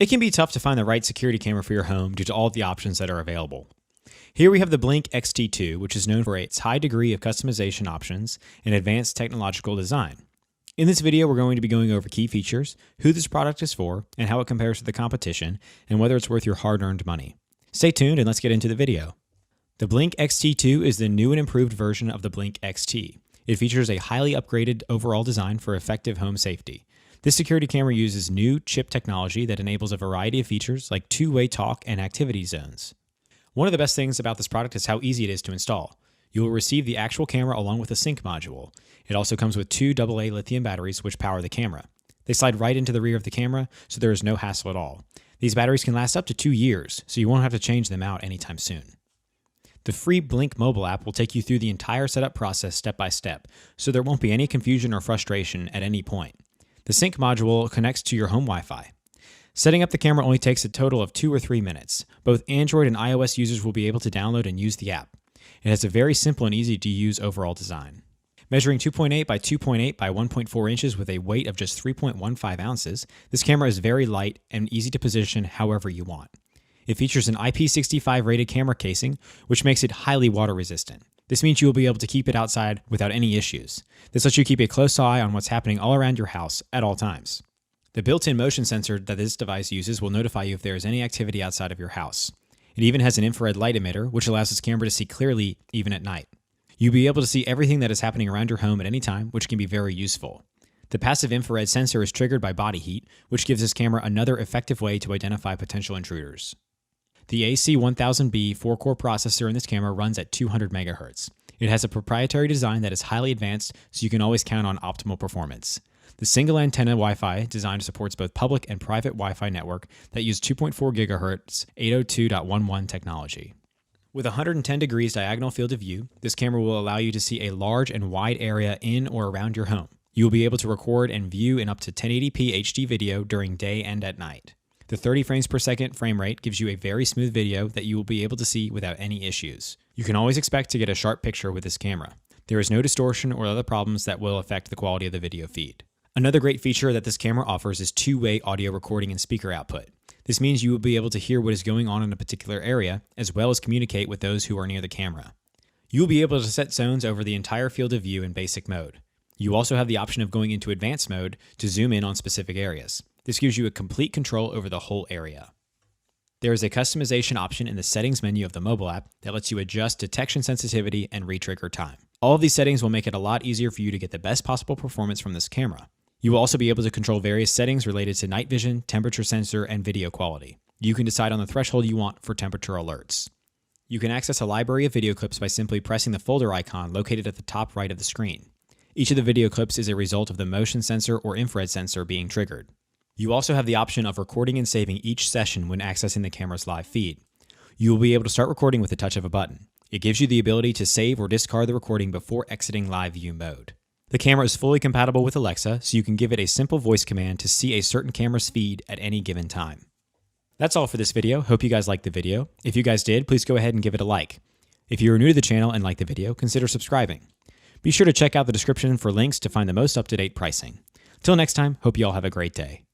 It can be tough to find the right security camera for your home due to all of the options that are available. Here we have the Blink XT2, which is known for its high degree of customization options and advanced technological design. In this video, we're going to be going over key features, who this product is for, and how it compares to the competition, and whether it's worth your hard-earned money. Stay tuned and let's get into the video. The Blink XT2 is the new and improved version of the Blink XT. It features a highly upgraded overall design for effective home safety. This security camera uses new chip technology that enables a variety of features like two-way talk and activity zones. One of the best things about this product is how easy it is to install. You will receive the actual camera along with a sync module. It also comes with two AA lithium batteries which power the camera. They slide right into the rear of the camera, so there is no hassle at all. These batteries can last up to 2 years, so you won't have to change them out anytime soon. The free Blink mobile app will take you through the entire setup process step by step, so there won't be any confusion or frustration at any point. The sync module connects to your home Wi-Fi. Setting up the camera only takes a total of 2 or 3 minutes. Both Android and iOS users will be able to download and use the app. It has a very simple and easy to use overall design. Measuring 2.8 by 2.8 by 1.4 inches with a weight of just 3.15 ounces, this camera is very light and easy to position however you want. It features an IP65 rated camera casing, which makes it highly water resistant. This means you will be able to keep it outside without any issues. This lets you keep a close eye on what's happening all around your house at all times. The built-in motion sensor that this device uses will notify you if there is any activity outside of your house. It even has an infrared light emitter, which allows this camera to see clearly even at night. You'll be able to see everything that is happening around your home at any time, which can be very useful. The passive infrared sensor is triggered by body heat, which gives this camera another effective way to identify potential intruders. The AC1000B 4-core processor in this camera runs at 200 MHz. It has a proprietary design that is highly advanced, so you can always count on optimal performance. The single antenna Wi-Fi design supports both public and private Wi-Fi network that use 2.4 GHz 802.11 technology. With 110 degrees diagonal field of view, this camera will allow you to see a large and wide area in or around your home. You will be able to record and view in up to 1080p HD video during day and at night. The 30 frames per second frame rate gives you a very smooth video that you will be able to see without any issues. You can always expect to get a sharp picture with this camera. There is no distortion or other problems that will affect the quality of the video feed. Another great feature that this camera offers is two-way audio recording and speaker output. This means you will be able to hear what is going on in a particular area, as well as communicate with those who are near the camera. You will be able to set zones over the entire field of view in basic mode. You also have the option of going into advanced mode to zoom in on specific areas. This gives you a complete control over the whole area. There is a customization option in the settings menu of the mobile app that lets you adjust detection sensitivity and re-trigger time. All of these settings will make it a lot easier for you to get the best possible performance from this camera. You will also be able to control various settings related to night vision, temperature sensor, and video quality. You can decide on the threshold you want for temperature alerts. You can access a library of video clips by simply pressing the folder icon located at the top right of the screen. Each of the video clips is a result of the motion sensor or infrared sensor being triggered. You also have the option of recording and saving each session when accessing the camera's live feed. You will be able to start recording with the touch of a button. It gives you the ability to save or discard the recording before exiting live view mode. The camera is fully compatible with Alexa, so you can give it a simple voice command to see a certain camera's feed at any given time. That's all for this video. Hope you guys liked the video. If you guys did, please go ahead and give it a like. If you are new to the channel and like the video, consider subscribing. Be sure to check out the description for links to find the most up-to-date pricing. Till next time, hope you all have a great day.